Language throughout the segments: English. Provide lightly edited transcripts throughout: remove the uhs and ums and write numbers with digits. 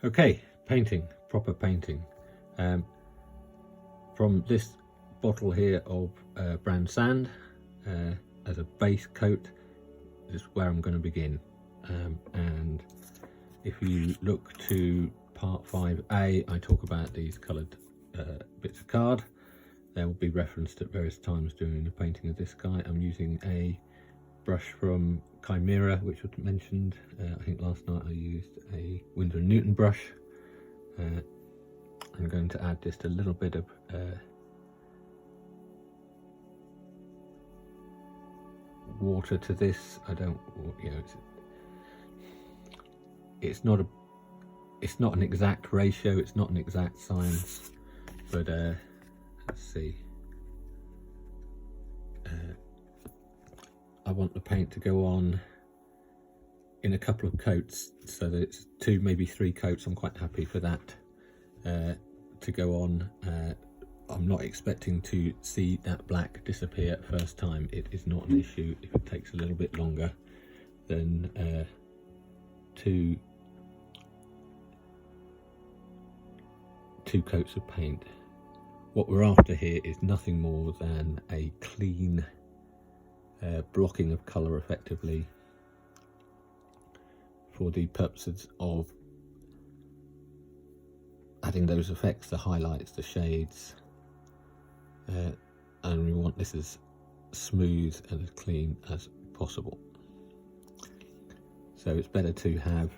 Okay, painting, proper painting. From this bottle here of brown sand as a base coat, this is where I'm going to begin. And if you look to part 5A, I talk about these coloured bits of card. They will be referenced at various times during the painting of this guy. I'm using a brush from Chimera, which was mentioned. I think last night I used a Winsor & Newton brush. I'm going to add just a little bit of water to this. I don't, you know, it's not an exact ratio, it's not an exact science, but let's see. I want the paint to go on in a couple of coats, so that it's 2, maybe 3 coats. I'm quite happy for that to go on. I'm not expecting to see that black disappear first time. It is not an issue if it takes a little bit longer than 2 coats of paint. What we're after here is nothing more than a clean blocking of colour, effectively, for the purposes of adding those effects, the highlights, the shades, and we want this as smooth and as clean as possible. So it's better to have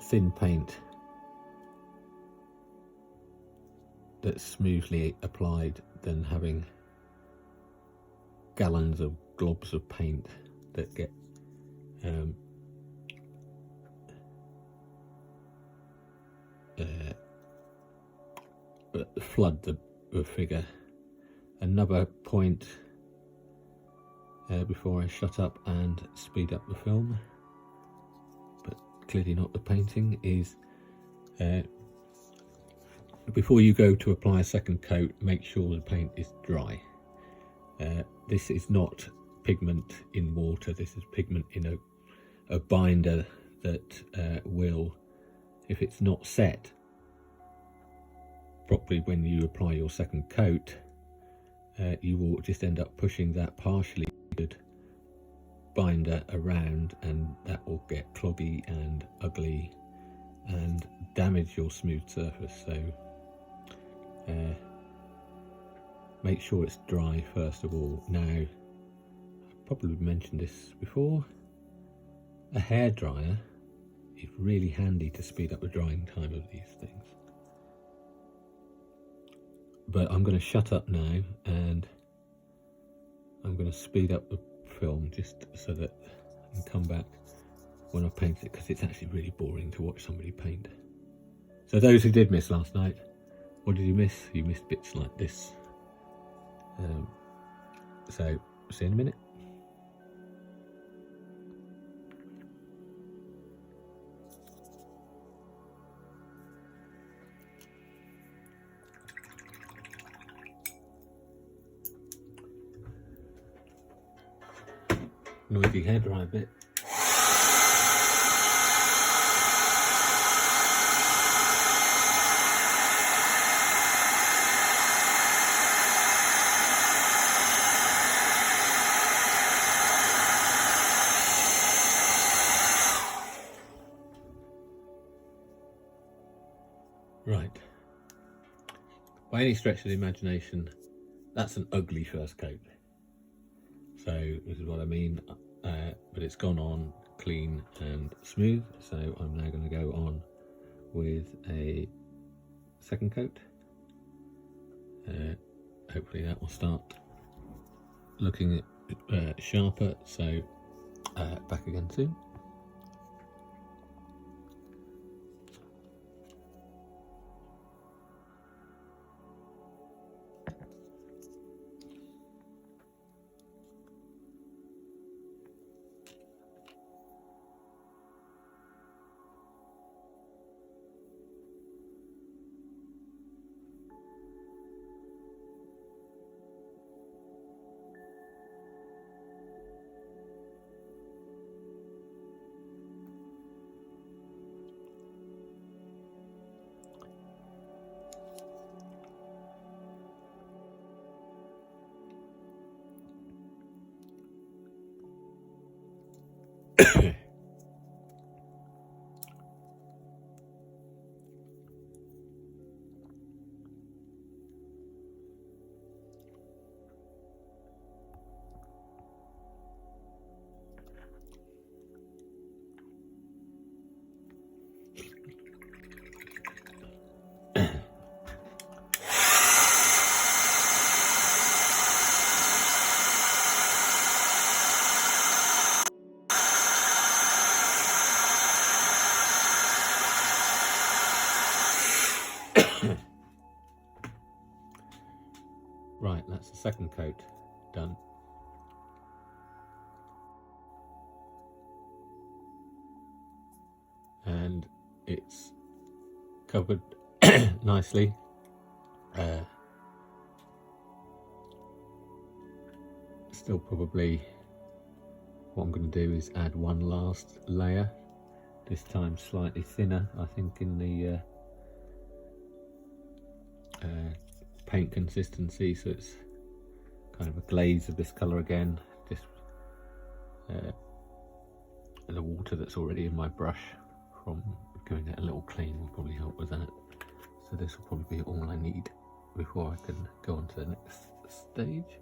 thin paint that's smoothly applied than having gallons of globs of paint that get flood the figure. Another point before I shut up and speed up the film, but clearly not the painting, is before you go to apply a second coat, make sure the paint is dry. This is not pigment in water, this is pigment in a binder that will, if it's not set properly when you apply your second coat, you will just end up pushing that partially good binder around, and that will get cloggy and ugly and damage your smooth surface. So make sure it's dry first of all. Now, I've probably mentioned this before, a hairdryer is really handy to speed up the drying time of these things. But I'm going to shut up now and I'm going to speed up the film just so that I can come back when I paint it, because it's actually really boring to watch somebody paint. So those who did miss last night, what did you miss? You missed bits like this. So see you in a minute. Noisy hairdryer bit. Right. By any stretch of the imagination, that's an ugly first coat. So this is what I mean, but it's gone on clean and smooth. So I'm now going to go on with a second coat. Hopefully that will start looking sharper. So back again soon. Right, that's the second coat done. And it's covered nicely. Still probably what I'm going to do is add one last layer, this time slightly thinner, I think, in the paint consistency, so it's kind of a glaze of this colour again. Just the water that's already in my brush from giving it a little clean will probably help with that. So this will probably be all I need before I can go on to the next stage.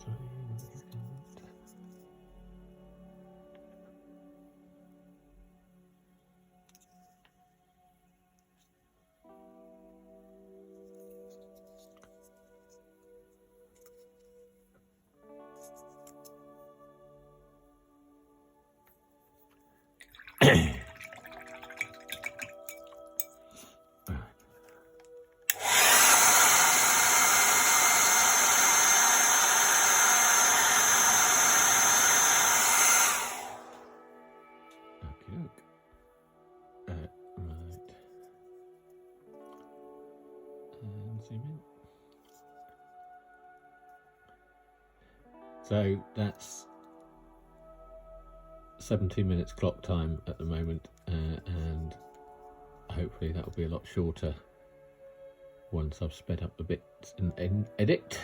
Zoom in. So that's 17 minutes clock time at the moment, and hopefully that will be a lot shorter once I've sped up a bit in edit.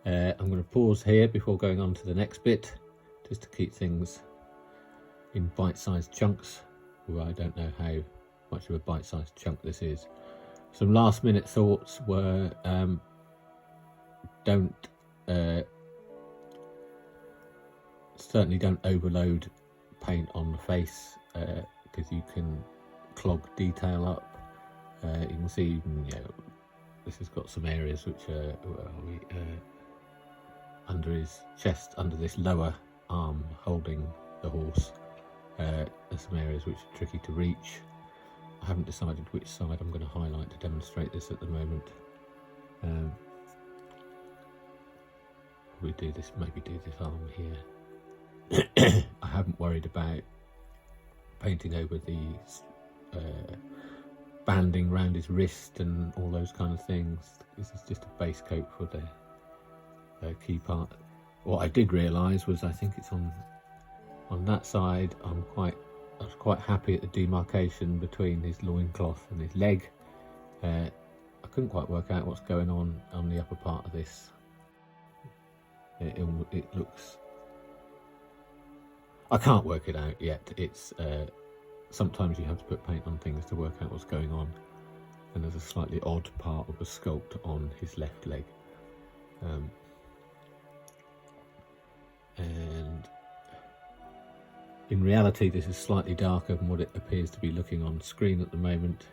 I'm going to pause here before going on to the next bit, just to keep things in bite-sized chunks. Well, I don't know how much of a bite-sized chunk this is. Some last minute thoughts were certainly don't overload paint on the face, because you can clog detail up. You can see, this has got some areas which are under his chest, under this lower arm holding the horse. There's some areas which are tricky to reach. I haven't decided which side I'm going to highlight to demonstrate this at the moment. Maybe do this arm here. I haven't worried about painting over the banding around his wrist and all those kind of things. This is just a base coat for the key part. What I did realise was, I think it's on that side, I was quite happy at the demarcation between his loincloth and his leg. I couldn't quite work out what's going on the upper part of this. It looks, I can't work it out yet. It's sometimes you have to put paint on things to work out what's going on, and there's a slightly odd part of the sculpt on his left leg. And in reality this is slightly darker than what it appears to be looking on screen at the moment,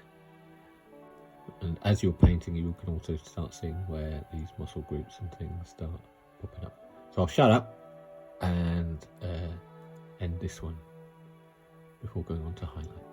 and as you're painting you can also start seeing where these muscle groups and things start popping up. So I'll shut up and end this one before going on to highlights.